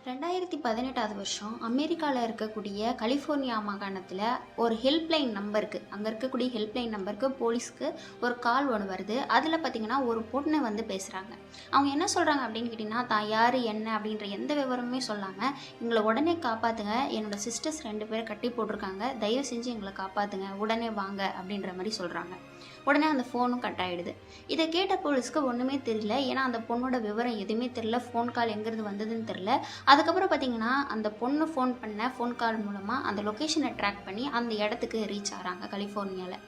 2018 வருஷம் அமெரிக்காவில் இருக்கக்கூடிய கலிஃபோர்னியா மாகாணத்தில் ஒரு ஹெல்ப்லைன் நம்பருக்கு அங்கே இருக்கக்கூடிய ஹெல்ப்லைன் நம்பருக்கு போலீஸ்க்கு ஒரு கால் ஒன்று வருது. அதில் பார்த்திங்கன்னா ஒரு பொண்ணு வந்து பேசுகிறாங்க. அவங்க என்ன சொல்கிறாங்க அப்படின்னு கேட்டிங்கன்னா, தான் யார் என்ன அப்படின்ற எந்த விவரமே சொல்லாமல் எங்களை உடனே காப்பாற்றுங்க, என்னோடய சிஸ்டர்ஸ் 2 பேரை கட்டி போட்டிருக்காங்க, தயவு செஞ்சு எங்களை காப்பாற்றுங்க, உடனே வாங்க அப்படின்ற மாதிரி சொல்கிறாங்க. உடனே அந்த ஃபோனும் கட் ஆகிடுது. இதை கேட்ட போலீஸ்க்கு ஒன்றுமே தெரியல. ஏன்னா அந்த பொண்ணோட விவரம் எதுவுமே தெரியல, ஃபோன் கால் எங்கேருந்து வந்ததுன்னு தெரியல. அதுக்கப்புறம் பார்த்திங்கன்னா அந்த பொண்ணு ஃபோன் பண்ண ஃபோன் கால் மூலமாக அந்த லொக்கேஷனை ட்ராக் பண்ணி அந்த இடத்துக்கு ரீச் ஆகிறாங்க. கலிஃபோர்னியாவில்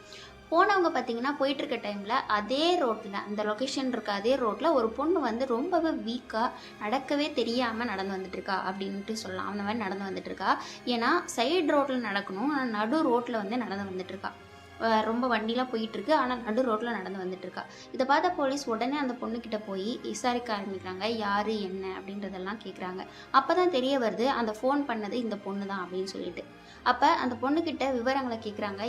போனவங்க பார்த்திங்கன்னா போயிட்டுருக்க டைமில் அதே ரோட்டில், அந்த லொக்கேஷன் இருக்க அதே ரோட்டில் ஒரு பொண்ணு வந்து ரொம்பவே வீக்காக நடக்கவே தெரியாமல் நடந்து வந்துட்டுருக்கா அப்படின்ட்டு சொல்லலாம். அந்த மாதிரி நடந்து வந்துட்டுருக்கா. ஏன்னா சைடு ரோட்டில் நடக்கணும், ஆனால் நடு ரோட்டில் வந்து நடந்து வந்துட்டுருக்கா. ரொம்ப வண்டிலாம் போயிட்டுருக்கு, ஆனால் நடு ரோட்டில் நடந்து வந்துட்டுருக்கா. இதை பார்த்த போலீஸ் உடனே அந்த பொண்ணுக்கிட்ட போய் விசாரிக்க ஆரம்பிக்கிறாங்க. யார் என்ன அப்படின்றதெல்லாம் கேட்குறாங்க. அப்போ தான் தெரிய வருது அந்த ஃபோன் பண்ணது இந்த பொண்ணு தான் அப்படின்னு சொல்லிட்டு. அப்போ அந்த பொண்ணுக்கிட்ட விவரங்களை கேட்குறாங்க.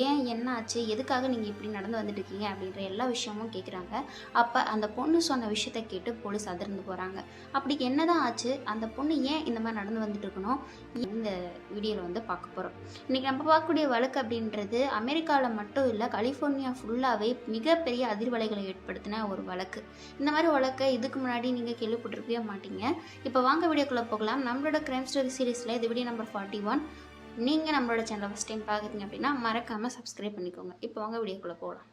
ஏன் என்ன ஆச்சு, எதுக்காக நீங்கள் இப்படி நடந்து வந்துட்டு இருக்கீங்க அப்படின்ற எல்லா விஷயமும் கேட்குறாங்க. அப்போ அந்த பொண்ணு சொன்ன விஷயத்த கேட்டு போலீஸ் அதிர்ந்து போகிறாங்க. அப்படி என்ன தான் ஆச்சு, அந்த பொண்ணு ஏன் இந்த மாதிரி நடந்து வந்துட்டு இருக்கணும், இந்த வீடியோவில் வந்து பார்க்க போகிறோம். இன்றைக்கி நம்ம பார்க்கக்கூடிய வழக்கு அப்படின்றது அமெரிக்காவில் மட்டும் இல்லை, கலிஃபோர்னியா ஃபுல்லாகவே மிகப்பெரிய அதிர்வலைகளை ஏற்படுத்தின ஒரு வழக்கு. இந்த மாதிரி வழக்கை இதுக்கு முன்னாடி நீங்கள் கேள்விப்பட்டிருக்கவே மாட்டீங்க. இப்போ வாங்க வீடியோக்குள்ளே போகலாம். நம்மளோட கிரைம் ஸ்டோரி சீரீஸில் இது வீடியோ நம்பர் 41. நீங்கள் நம்மளோட சேனலை ஃபஸ்ட் டைம் பார்க்குறீங்க அப்படின்னா மறக்காமல் சப்ஸ்கிரைப் பண்ணிக்கோங்க. இப்போ வாங்க வீடியோக்குள்ளே போகலாம்.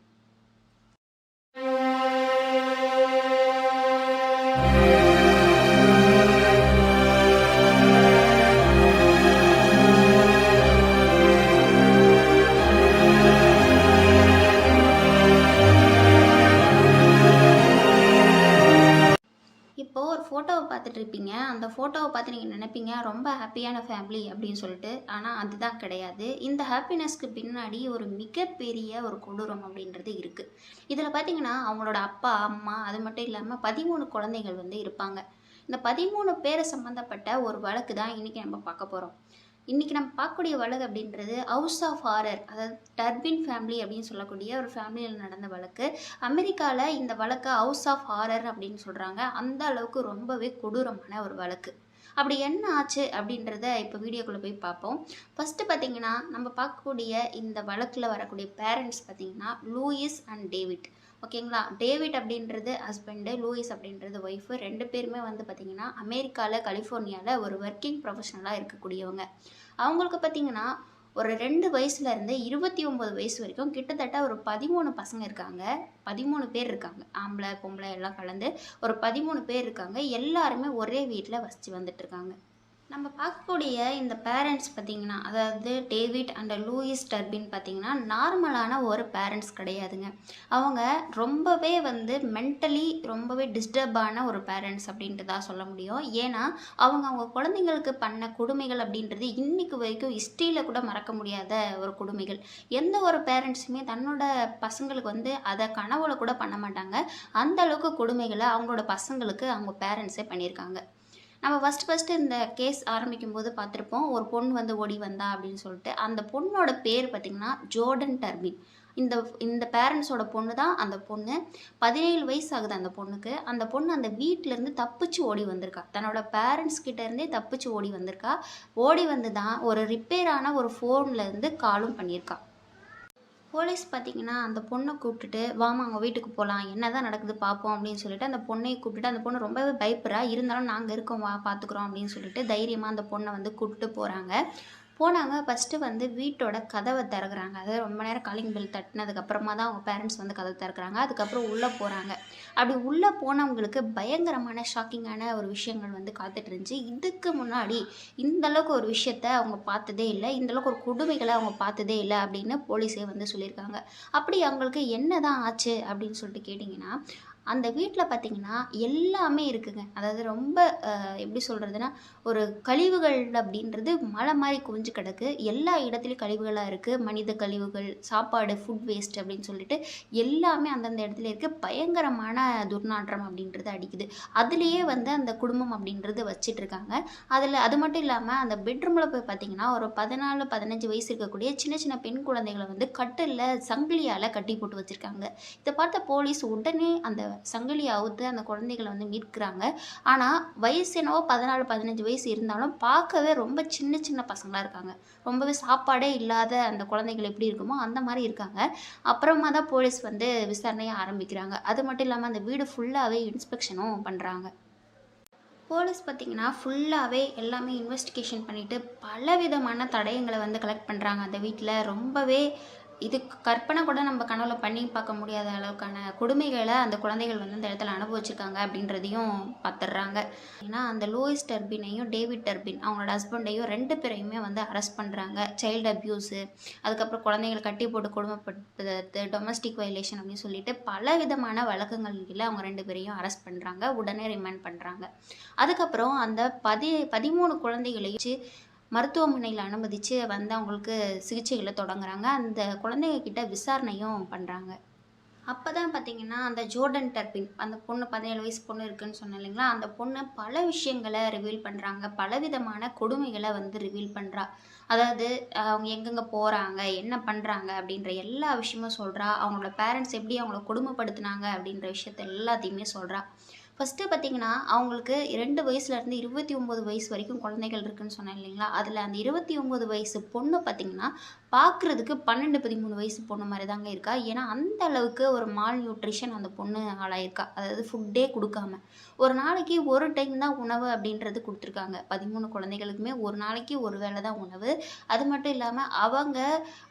இப்போது ஒரு ஃபோட்டோவை பார்த்துட்டு இருப்பீங்க. அந்த ஃபோட்டோவை பார்த்து நீங்கள் நினைப்பீங்க ரொம்ப ஹாப்பியான ஃபேமிலி அப்படின்னு சொல்லிட்டு. ஆனால் அதுதான் கிடையாது. இந்த ஹாப்பினஸ்க்கு பின்னாடி ஒரு மிகப்பெரிய ஒரு கொடூரம் அப்படின்றது இருக்குது. இதில் பார்த்தீங்கன்னா அவங்களோட அப்பா அம்மா அது மட்டும் இல்லாமல் 13 குழந்தைகள் வந்து இருப்பாங்க. இந்த 13 பேரை சம்மந்தப்பட்ட ஒரு வழக்கு தான் இன்றைக்கி நம்ம பார்க்க போகிறோம். இன்றைக்கி நம்ம பார்க்கக்கூடிய வழக்கு அப்படின்றது ஹவுஸ் ஆஃப் ஹாரர், அதாவது டர்பின் ஃபேமிலி அப்படின்னு சொல்லக்கூடிய ஒரு ஃபேமிலியில் நடந்த வழக்கு. அமெரிக்காவில் இந்த வழக்கை ஹவுஸ் ஆஃப் ஹாரர் அப்படின்னு சொல்கிறாங்க. அந்த அளவுக்கு ரொம்பவே கொடூரமான ஒரு வழக்கு. அப்படி என்ன ஆச்சு அப்படின்றத இப்போ வீடியோக்குள்ளே போய் பார்ப்போம். ஃபஸ்ட்டு பார்த்திங்கன்னா நம்ம பார்க்கக்கூடிய இந்த வழக்கில் வரக்கூடிய பேரண்ட்ஸ் பார்த்திங்கன்னா லூயிஸ் அண்ட் டேவிட். ஓகேங்களா. டேவிட் அப்படின்றது ஹஸ்பண்டு, லூயிஸ் அப்படின்றது ஒய்ஃபு. 2 பேருமே வந்து பார்த்திங்கன்னா அமெரிக்காவில் கலிஃபோர்னியாவில் ஒரு ஒர்க்கிங் ப்ரொஃபஷனலாக இருக்கக்கூடியவங்க. அவங்களுக்கு பார்த்திங்கன்னா ஒரு 2 வயசுலேருந்து 29 வயசு வரைக்கும் கிட்டத்தட்ட ஒரு 13 பசங்க இருக்காங்க. 13 பேர் இருக்காங்க. ஆம்பளை பொம்பளை எல்லாம் கலந்து ஒரு 13 பேர் இருக்காங்க. எல்லாருமே ஒரே வீட்டில் வசித்து வந்துட்டுருக்காங்க. நம்ம பார்க்கக்கூடிய இந்த பேரண்ட்ஸ் பார்த்திங்கன்னா, அதாவது டேவிட் அண்ட் லூயிஸ் டர்பின் பார்த்திங்கன்னா நார்மலான ஒரு பேரண்ட்ஸ் கிடையாதுங்க. அவங்க ரொம்பவே வந்து மென்டலி ரொம்பவே டிஸ்டர்பான ஒரு பேரண்ட்ஸ் அப்படின்ட்டு தான் சொல்ல முடியும். ஏன்னா அவங்க குழந்தைங்களுக்கு பண்ண கொடுமைகள் அப்படின்றது இன்றைக்கு வரைக்கும் ஹிஸ்ட்ரியில் கூட மறக்க முடியாத ஒரு கொடுமைகள். எந்த ஒரு பேரண்ட்ஸுமே தன்னோட பசங்களுக்கு வந்து அதை கனவுல கூட பண்ண மாட்டாங்க. அந்த அளவுக்கு கொடுமைகளை அவங்களோட பசங்களுக்கு அவங்க பேரண்ட்ஸே பண்ணியிருக்காங்க. நம்ம ஃபஸ்ட்டு இந்த கேஸ் ஆரம்பிக்கும் போது பார்த்துருப்போம், ஒரு பொண்ணு வந்து ஓடி வந்தா அப்படின்னு சொல்லிட்டு. அந்த பொண்ணோட பேர் பார்த்திங்கன்னா ஜோர்டன் டர்பின். இந்த பேரண்ட்ஸோட பொண்ணு தான் அந்த பொண்ணு. 17 வயசு ஆகுது அந்த பொண்ணுக்கு. அந்த பொண்ணு அந்த வீட்டிலேருந்து தப்பிச்சு ஓடி வந்திருக்கா. தன்னோட பேரண்ட்ஸ் கிட்டேருந்தே தப்பிச்சு ஓடி வந்திருக்கா. ஓடி வந்து தான் ஒரு ரிப்பேரான ஒரு ஃபோன்லேருந்து காலும் பண்ணியிருக்கா. போலீஸ் பார்த்திங்கன்னா அந்த பொண்ணை கூப்பிட்டுட்டு, வாமா அவங்க வீட்டுக்கு போகலாம், என்ன தான் நடக்குது பார்ப்போம் அப்படின்னு சொல்லிட்டு அந்த பொண்ணையை கூப்பிட்டுட்டு, அந்த பொண்ணு ரொம்பவே பயப்படுறா. இருந்தாலும் நாங்கள் இருக்கோம், வா பார்த்துக்குறோம் அப்படின்னு சொல்லிட்டு தைரியமாக அந்த பொண்ணை வந்து கூப்பிட்டு போகிறாங்க. ஃபஸ்ட்டு வந்து வீட்டோட கதவை திறக்கிறாங்க. அதாவது ரொம்ப நேரம் காலிங் பெல் தட்டினதுக்கப்புறமா தான் அவங்க பேரண்ட்ஸ் வந்து கதவை திறக்கிறாங்க. அதுக்கப்புறம் உள்ளே போகிறாங்க. அப்படி உள்ளே போனவங்களுக்கு பயங்கரமான ஷாக்கிங்கான ஒரு விஷயங்கள் வந்து காத்துட்டு இருந்துச்சு. இதுக்கு முன்னாடி இந்தளவுக்கு ஒரு விஷயத்த அவங்க பார்த்ததே இல்லை, இந்தளவுக்கு ஒரு கொடுமைகளை அவங்க பார்த்ததே இல்லை அப்படின்னு போலீஸே வந்து சொல்லியிருக்காங்க. அப்படி அவங்களுக்கு என்ன தான் ஆச்சு அப்படின்னு சொல்லிட்டு கேட்டிங்கன்னா, அந்த வீட்டில் பார்த்திங்கன்னா எல்லாமே இருக்குங்க. அதாவது ரொம்ப எப்படி சொல்கிறதுனா, ஒரு கழிவுகள் அப்படின்றது மலை மாதிரி குவிஞ்சு கிடக்கு. எல்லா இடத்துலையும் கழிவுகளாக இருக்குது. மனித கழிவுகள், சாப்பாடு, ஃபுட் வேஸ்ட் அப்படின்னு சொல்லிட்டு எல்லாமே அந்தந்த இடத்துல இருக்குது. பயங்கரமான துர்நாற்றம் அப்படின்றது அடிக்குது. அதுலேயே வந்து அந்த குடும்பம் அப்படின்றது வச்சிட்ருக்காங்க. அது மட்டும் இல்லாமல் அந்த பெட்ரூமில் போய் பார்த்திங்கன்னா ஒரு 14-15 வயசு இருக்கக்கூடிய சின்ன சின்ன பெண் குழந்தைகளை வந்து கட்டிலில் சங்கிலியால் கட்டி போட்டு வச்சுருக்காங்க. இதை பார்த்த போலீஸ் உடனே அந்த சங்கிலியை அவுத்து அந்த குழந்தைகளை வந்து மீட்கிறாங்க. ஆனால் வயசு என்னவோ 14 15 வயசு இருந்தாலும் பார்க்கவே ரொம்ப சின்ன சின்ன பசங்களாக இருக்காங்க. ரொம்பவே சாப்பாடே இல்லாத அந்த குழந்தைகள் எப்படி இருக்குமோ அந்த மாதிரி இருக்காங்க. அப்புறமா தான் போலீஸ் வந்து விசாரணையை ஆரம்பிக்கிறாங்க. அது மட்டும் இல்லாமல் அந்த வீடு ஃபுல்லாகவே இன்ஸ்பெக்ஷனும் பண்ணுறாங்க. போலீஸ் பார்த்திங்கன்னா ஃபுல்லாகவே எல்லாமே இன்வெஸ்டிகேஷன் பண்ணிவிட்டு பலவிதமான தடயங்களை வந்து கலெக்ட் பண்ணுறாங்க. அந்த வீட்டில் ரொம்பவே இது கற்பனை கூட நம்ம கனவுல பண்ணி பார்க்க முடியாத அளவுக்கான கொடுமைகளை அந்த குழந்தைகள் வந்து அந்த இடத்துல அனுபவிச்சிருக்காங்க அப்படின்றதையும் பார்த்துடுறாங்க. ஏன்னா அந்த லூயிஸ் டர்பினையும் டேவிட் டர்பின் அவங்களோட ஹஸ்பண்டையும் 2 பேரையுமே வந்து அரெஸ்ட் பண்ணுறாங்க. சைல்டு அப்யூஸு, அதுக்கப்புறம் குழந்தைகளை கட்டி போட்டு கொடுமைப்படுத்துறது, டொமஸ்டிக் வயலேஷன் அப்படின்னு சொல்லிட்டு பல விதமான வழக்குகள் கீழே அவங்க 2 பேரையும் அரெஸ்ட் பண்ணுறாங்க. உடனே ரிமாண்ட் பண்ணுறாங்க. அதுக்கப்புறம் அந்த 13 குழந்தைகளையும் மருத்துவமனையில் அனுமதித்து வந்து அவங்களுக்கு சிகிச்சைகளை தொடங்குறாங்க. அந்த குழந்தைங்க கிட்ட விசாரணையும் பண்ணுறாங்க. அப்போ தான் பார்த்தீங்கன்னா அந்த ஜோர்டன் டர்பின் அந்த பொண்ணு 17 வயசு பொண்ணு இருக்குன்னு சொன்னேன் இல்லைங்களா, அந்த பொண்ணு பல விஷயங்களை ரிவீல் பண்ணுறாங்க. பலவிதமான கொடுமைகளை வந்து ரிவீல் பண்ணுறா. அதாவது அவங்க எங்கெங்கே போகிறாங்க, என்ன பண்ணுறாங்க அப்படின்ற எல்லா விஷயமும் சொல்கிறா. அவங்களோட பேரண்ட்ஸ் எப்படி அவங்கள கொடுமைப்படுத்துனாங்க அப்படின்ற விஷயத்த எல்லாத்தையுமே சொல்கிறா. ஃபஸ்ட்டு பார்த்திங்கன்னா அவங்களுக்கு 2 வயசுலேருந்து 29 வயசு வரைக்கும் குழந்தைகள் இருக்குதுன்னு சொன்னேன் இல்லைங்களா, அதில் அந்த 29 வயசு பொண்ணு பார்த்திங்கன்னா பார்க்குறதுக்கு 12 13 வயசு பொண்ணு மாதிரி தாங்க இருக்கா. ஏன்னா அந்த அளவுக்கு ஒரு மால் நியூட்ரிஷன் அந்த பொண்ணு ஆளாயிருக்கா. அதாவது ஃபுட்டே கொடுக்காம ஒரு நாளைக்கு ஒரு டைம் தான் உணவு அப்படின்றது கொடுத்துருக்காங்க. 13 குழந்தைகளுக்குமே ஒரு நாளைக்கு ஒரு வேளை தான் உணவு. அது மட்டும் இல்லாமல் அவங்க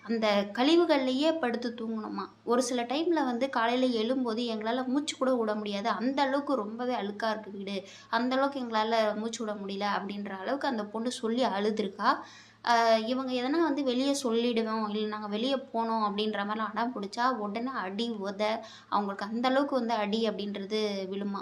அந்த கழிவுகள்லையே படுத்து தூங்கணுமா. ஒரு சில டைமில் வந்து காலையில் எழும்போது எங்களால் மூச்சு கூட விட முடியாது, அந்த அளவுக்கு ரொம்பவே அழுக்காக இருக்குது வீடு, அந்தளவுக்கு எங்களால் மூச்சு விட முடியல அப்படின்ற அளவுக்கு அந்த பொண்ணு சொல்லி அழுதுருக்கா. இவங்க எதனா வந்து வெளியே சொல்லிடுவோம், இல்லை நாங்கள் வெளியே போனோம் அப்படின்ற மாதிரிலாம் அடம் பிடிச்சா உடனே அடி உத அவங்களுக்கு அந்தளவுக்கு வந்து அடி அப்படின்றது விழுமா.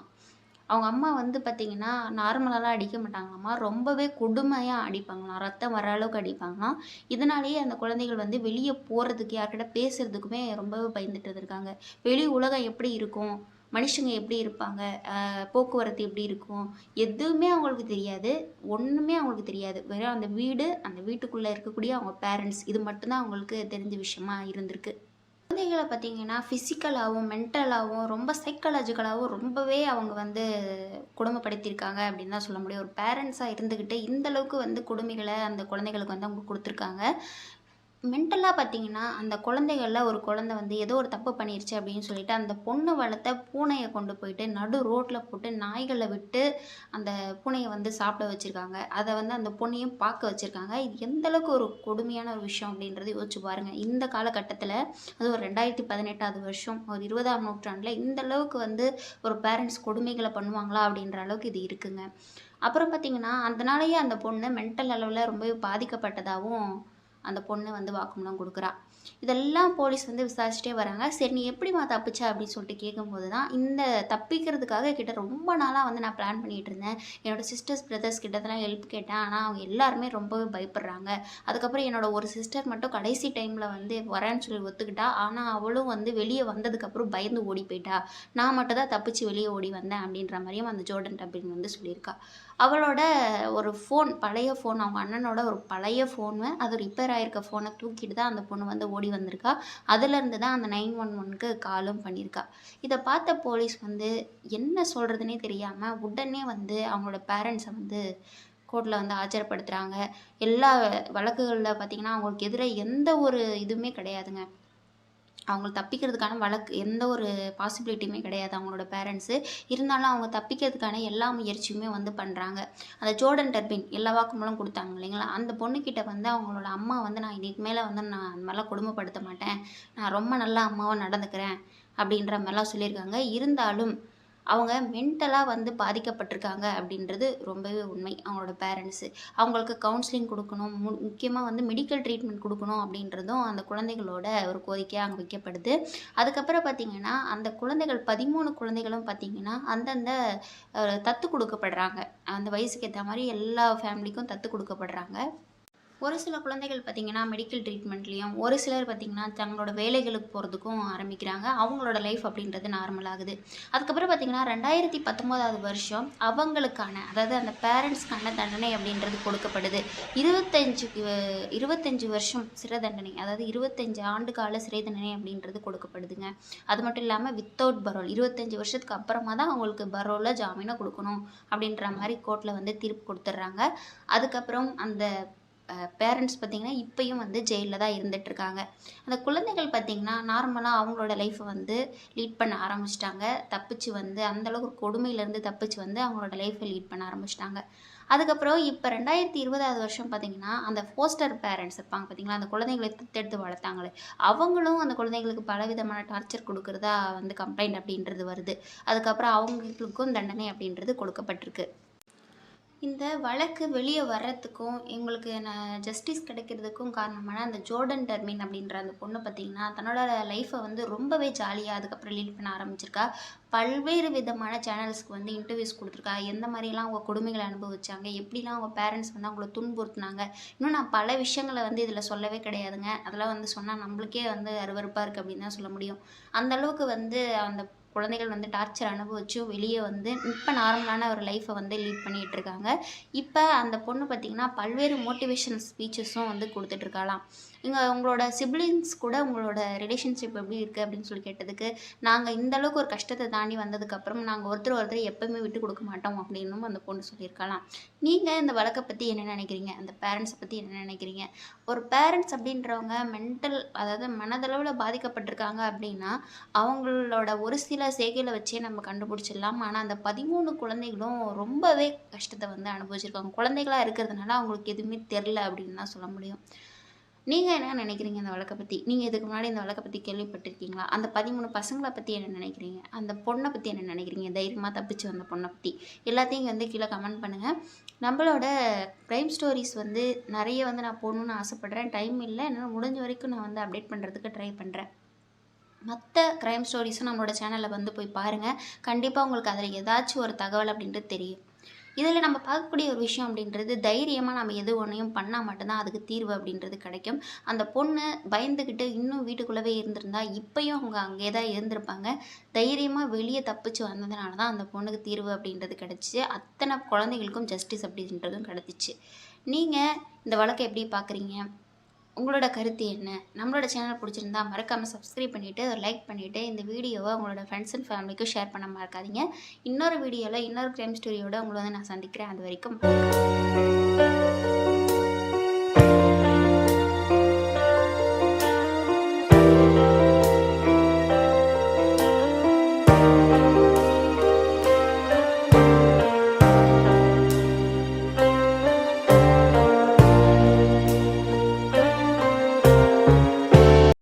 அவங்க அம்மா வந்து பார்த்திங்கன்னா நார்மலாலாம் அடிக்க மாட்டாங்களாம்மா, ரொம்பவே கொடுமையாக அடிப்பாங்களாம், ரத்தம் வர அளவுக்கு அடிப்பாங்களாம். இதனாலேயே அந்த குழந்தைகள் வந்து வெளியே போகிறதுக்கு யார்கிட்ட பேசுகிறதுக்குமே ரொம்பவே பயந்துட்டு இருக்காங்க. வெளி உலகம் எப்படி இருக்கும், மனுஷங்க எப்படி இருப்பாங்க, போக்குவரத்து எப்படி இருக்கும், எதுவுமே அவங்களுக்கு தெரியாது. ஒன்றுமே அவங்களுக்கு தெரியாது. வெறும் அந்த வீடு, அந்த வீட்டுக்குள்ளே இருக்கக்கூடிய அவங்க பேரண்ட்ஸ், இது மட்டும்தான் அவங்களுக்கு தெரிஞ்ச விஷயமா இருந்திருக்கு. குழந்தைகளை பார்த்திங்கன்னா ஃபிசிக்கலாகவும் மென்டலாகவும் ரொம்ப சைக்காலஜிக்கலாகவும் ரொம்பவே அவங்க வந்து கொடுமைப்படுத்தியிருக்காங்க அப்படின்னு தான் சொல்ல முடியும். ஒரு பேரண்ட்ஸாக இருந்துக்கிட்டு இந்தளவுக்கு வந்து கொடுமைகளை அந்த குழந்தைகளுக்கு வந்து அவங்க கொடுத்துருக்காங்க. மென்டலாக பார்த்திங்கன்னா அந்த குழந்தைகளில் ஒரு குழந்தை வந்து ஏதோ ஒரு தப்பு பண்ணிருச்சு அப்படின்னு சொல்லிட்டு அந்த பொண்ணு வளர்த்த பூனையை கொண்டு போயிட்டு நடு ரோட்டில் போட்டு நாய்களை விட்டு அந்த பூனையை வந்து சாப்பிட வச்சுருக்காங்க. அதை வந்து அந்த பொண்ணையும் பார்க்க வச்சுருக்காங்க. இது எந்தளவுக்கு ஒரு கொடுமையான ஒரு விஷயம் அப்படின்றது யோசிச்சு பாருங்கள். இந்த காலகட்டத்தில் அது ஒரு 2018 வருஷம், ஒரு 20ஆம் நூற்றாண்டில் இந்தளவுக்கு வந்து ஒரு பேரண்ட்ஸ் கொடுமைகளை பண்ணுவாங்களா அப்படின்ற அளவுக்கு இது இருக்குங்க. அப்புறம் பார்த்திங்கன்னா அதனாலேயே அந்த பொண்ணு மென்டல் அளவில் ரொம்பவே பாதிக்கப்பட்டதாகவும் அந்த பொண்ணு வந்து வாக்குமூலம் கொடுக்குறா. இதெல்லாம் போலீஸ் வந்து விசாரிச்சுட்டே வராங்க. சரி நீ எப்படிம்மா தப்பிச்ச அப்படின்னு சொல்லிட்டு கேட்கும்போது தான், இந்த தப்பிக்கிறதுக்காக கிட்ட ரொம்ப நாளாக வந்து நான் பிளான் பண்ணிகிட்டு இருந்தேன். என்னோடய சிஸ்டர்ஸ் பிரதர்ஸ் கிட்டத்தெல்லாம் ஹெல்ப் கேட்டேன். ஆனால் அவங்க எல்லாருமே ரொம்பவே பயப்படுறாங்க. அதுக்கப்புறம் என்னோட ஒரு சிஸ்டர் மட்டும் கடைசி டைமில் வந்து வரேன்னு சொல்லி ஒத்துக்கிட்டா. ஆனால் அவளும் வந்து வெளியே வந்ததுக்கப்புறம் பயந்து ஓடி போயிட்டா. நான் மட்டும் தான் தப்பிச்சு வெளியே ஓடி வந்தேன் அப்படின்ற மாதிரியும் அந்த ஜோர்டன் டர்பின் வந்து சொல்லியிருக்கா. அவளோட ஒரு ஃபோன், பழைய ஃபோன், அவங்க அண்ணனோட ஒரு பழைய ஃபோனு, அது ரிப்பேர் ஆகிருக்க ஃபோனை தூக்கிட்டு தான் அந்த பொண்ணு வந்து ஓடி வந்திருக்கா. அதுலேருந்து தான் அந்த 911க்கு காலும் பண்ணியிருக்கா. இதை பார்த்த போலீஸ் வந்து என்ன சொல்கிறதுனே தெரியாமல் உடனே வந்து அவங்களோட பேரண்ட்ஸை வந்து கோர்ட்டில் வந்து ஆஜர்படுத்துகிறாங்க. எல்லா வழக்குகளில் பார்த்திங்கன்னா அவங்களுக்கு எதிராக எந்த ஒரு இதுவுமே கிடையாதுங்க. அவங்க தப்பிக்கிறதுக்கான எந்த ஒரு பாசிபிலிட்டியுமே கிடையாது அவங்களோட பேரண்ட்ஸு. இருந்தாலும் அவங்க தப்பிக்கிறதுக்கான எல்லா முயற்சியுமே வந்து பண்ணுறாங்க. அந்த ஜோர்டன் டர்பின் எல்லா வாக்குமூலம் கொடுத்தாங்க இல்லைங்களா, அந்த பொண்ணுக்கிட்ட வந்து அவங்களோட அம்மா வந்து நான் இதுக்கு மேலே வந்து நான் அந்த மாதிரிலாம் கொடுமைப்படுத்த மாட்டேன், நான் ரொம்ப நல்ல அம்மாவாக நடந்துக்கிறேன் அப்படின்ற மாதிரிலாம் சொல்லியிருக்காங்க. இருந்தாலும் அவங்க மென்டலாக வந்து பாதிக்கப்பட்டிருக்காங்க அப்படின்றது ரொம்பவே உண்மை. அவங்களோட பேரண்ட்ஸு அவங்களுக்கு கவுன்சிலிங் கொடுக்கணும், முக்கியமாக வந்து மெடிக்கல் ட்ரீட்மெண்ட் கொடுக்கணும் அப்படின்றதும் அந்த குழந்தைகளோட ஒரு கோரிக்கையாக அங்கே வைக்கப்படுது. அதுக்கப்புறம் பார்த்திங்கன்னா அந்த குழந்தைகள் 13 குழந்தைகளும் பார்த்திங்கன்னா அந்தந்த தத்து கொடுக்கப்படுறாங்க. அந்த வயசுக்கு ஏற்ற மாதிரி எல்லா ஃபேமிலிக்கும் தத்து கொடுக்கப்படுறாங்க. ஒரு சில குழந்தைகள் பார்த்தீங்கன்னா, மெடிக்கல் ட்ரீட்மெண்ட்லயும், ஒரு சிலர் பார்த்தீங்கன்னா, தங்களோட வேலைகளுக்கு போறதுக்கும் ஆரம்பிக்கிறாங்க. அவங்களோட லைஃப் அப்படின்றது நார்மல் ஆகுது. அதுக்கப்புறம் பார்த்தீங்கன்னா, 2019வது வருஷம் அவங்களுக்கான, அதாவது அந்த பேரண்ட்ஸ்க்கான தண்டனை அப்படின்றது கொடுக்கப்படுது. 25 வருஷம் சிறை தண்டனை, அதாவது 25 ஆண்டு கால சிறை தண்டனை அப்படின்றது கொடுக்கப்படுதுங்க. அது மட்டும் இல்லாம வித்தவுட் பரோல் 25 வருஷத்துக்கு அப்புறமா தான் அவங்களுக்கு பரோல்ல ஜாமீன குடுக்கணும் அப்படின்ற மாரி கோர்ட்ல வந்து தீர்ப்பு குடுத்துடுறாங்க. அதுக்கப்புறம் அந்த பேரண்ட்ஸ் பார்த்தீங்கன்னா, இப்பயும் வந்து ஜெயில்ல தான் இருந்துட்டுருக்காங்க. அந்த குழந்தைகள் பார்த்தீங்கன்னா, நார்மலா அவங்களோட லைஃப்ப வந்து லீட் பண்ண ஆரம்பிச்சுட்டாங்க. தப்பிச்சு வந்து அந்த அளவுக்கு கொடுமையிலேருந்து தப்பிச்சு வந்து அவங்களோட லைஃப்ப லீட் பண்ண ஆரம்பிச்சுட்டாங்க. அதுக்கப்புறம் இப்ப 2020வது வருஷம் பார்த்தீங்கன்னா, அந்த ஃபோஸ்டர் பேரண்ட்ஸ் இருப்பாங்க பார்த்தீங்களா, அந்த குழந்தைகள தத்தெடுத்து வளர்த்தாங்களே, அவங்களும் அந்த குழந்தைகளுக்கு பலவிதமான டார்ச்சர் குடுக்குறதா வந்து கம்ப்ளைண்ட் அப்படின்றது வருது. அதுக்கப்புறம் அவங்களுக்கும் தண்டனை அப்படின்றது கொடுக்கப்பட்டிருக்கு. இந்த வழக்கு வெளிய வர்றதுக்கும், எங்களுக்கு ஜஸ்டிஸ் கிடைக்கிறதுக்கும் காரணமான அந்த ஜோர்டன் டர்மின் அப்படின்ற அந்த பொண்ணு பார்த்தீங்கன்னா, தன்னோட லைஃப்ப வந்து ரொம்பவே ஜாலியா அதுக்கப்புறம் லீட் பண்ண ஆரம்பிச்சிருக்கா. பல்வேறு விதமான சேனல்ஸ்க்கு வந்து இன்டர்வியூஸ் குடுத்துருக்கா. எந்த மாரிலாம் அவங்க கொடுமைகள அனுபவிச்சாங்க, எப்படிலாம் அவங்க பேரண்ட்ஸ் வந்து அவங்கள துன்புறுத்துனாங்க. இன்னும் நான் பல விஷயங்கள வந்து இதில சொல்லவே கிடையாதுங்க. அதெல்லாம் வந்து சொன்னா நம்மளுக்கே வந்து அருவருப்பா இருக்கு அப்படின்னு தான் சொல்ல முடியும். அந்த அளவுக்கு வந்து அந்த குழந்தைகள் வந்து டார்ச்சர் அனுபவிச்சு வெளியே வந்து இப்போ நார்மலான ஒரு லைஃப்பை வந்து லீட் பண்ணிட்டு இருக்காங்க. இப்போ அந்த பொண்ணு பார்த்தீங்கன்னா, பல்வேறு மோட்டிவேஷனல் ஸ்பீச்சஸும் வந்து குடுத்துட்ருக்காளாம். உங்களோட சிப்லிங்ஸ் கூட உங்களோட ரிலேஷன்ஷிப் எப்படி இருக்குது அப்படின்னு சொல்லி கேட்டதுக்கு, நாங்கள் இந்த அளவுக்கு ஒரு கஷ்டத்தை தாண்டி வந்ததுக்கப்புறம் நாங்கள் ஒருத்தர் எப்பவுமே விட்டு கொடுக்க மாட்டோம் அப்படின்னும் அந்த பொண்ணு சொல்லியிருக்கலாம். நீங்கள் இந்த வழக்கை பற்றி என்ன நினைக்கிறீங்க? அந்த பேரண்ட்ஸை பற்றி என்ன நினைக்கிறீங்க? ஒரு பேரண்ட்ஸ் அப்படின்றவங்க அதாவது மனதளவில் பாதிக்கப்பட்டிருக்காங்க அப்படின்னா, அவங்களோட ஒரு சில செய்கைகளை வச்சே நம்ம கண்டுபிடிச்சிடலாம். ஆனால் அந்த 13 குழந்தைகளும் ரொம்பவே கஷ்டத்தை வந்து அனுபவிச்சிருக்காங்க. குழந்தைகளா இருக்கிறதுனால அவங்களுக்கு எதுவுமே தெரில அப்படின்னு தான் சொல்ல முடியும். நீங்க என்ன நினைக்கிறீங்க இந்த வழக்க பத்தி? நீங்க இதுக்கு முன்னாடி இந்த வழக்க பத்தி கேள்விப்பட்டிருக்கீங்களா? அந்த 13 பசங்கள பத்தி என்ன நினைக்கிறீங்க? அந்த பொண்ண பத்தி என்ன நினைக்கிறீங்க? தைரியமா தப்பிச்சு வந்த பொண்ண பத்தி. எல்லாத்தையும் இங்க வந்து கீழ கமெண்ட் பண்ணுங்க. நம்மளோட கிரைம் ஸ்டோரீஸ் வந்து நெறைய வந்து நான் போடணும்னு ஆசைப்படுறேன். டைம் இல்ல. என்னால முடிஞ்ச வரைக்கும் நான் வந்து அப்டேட் பண்றதுக்கு ட்ரை பண்றேன். மத்த கிரைம் ஸ்டோரீஸும் நம்மளோட சேனல்ல வந்து போய் பாருங்க. கண்டிப்பா உங்களுக்கு அதுல ஏதாச்சும் ஒரு தகவல் அப்படின்றது தெரியும். இதில் நம்ம பார்க்கக்கூடிய ஒரு விஷயம் அப்படின்றது, தைரியமாக நம்ம எது ஒன்றையும் பண்ணால் மட்டும்தான் அதுக்கு தீர்வு அப்படின்றது கிடைக்கும். அந்த பொண்ணு பயந்துக்கிட்டு இன்னும் வீட்டுக்குள்ளவே இருந்திருந்தா, இப்பயும் அவங்க அங்கே தான் இருந்திருப்பாங்க. தைரியமாக வெளியே தப்பிச்சு வந்ததுனால தான் அந்த பொண்ணுக்கு தீர்வு அப்படின்றது கிடச்சிச்சு. அத்தனை குழந்தைகளுக்கும் ஜஸ்டிஸ் அப்படின்றதும் கிடச்சிச்சு. நீங்கள் இந்த வழக்கை எப்படி பார்க்குறீங்க? உங்களோட கருத்து என்ன? நம்மளோட சேனல் பிடிச்சிருந்தா மறக்காமல் சப்ஸ்கிரைப் பண்ணிவிட்டு, ஒரு லைக் பண்ணிவிட்டு, இந்த வீடியோவை உங்களோட ஃப்ரெண்ட்ஸ் அண்ட் ஃபேமிலிக்கும் ஷேர் பண்ண மறக்காதீங்க. இன்னொரு வீடியோவில் இன்னொரு கிரைம் ஸ்டோரியோட உங்களை வந்து நான் சந்திக்கிறேன். அது வரைக்கும்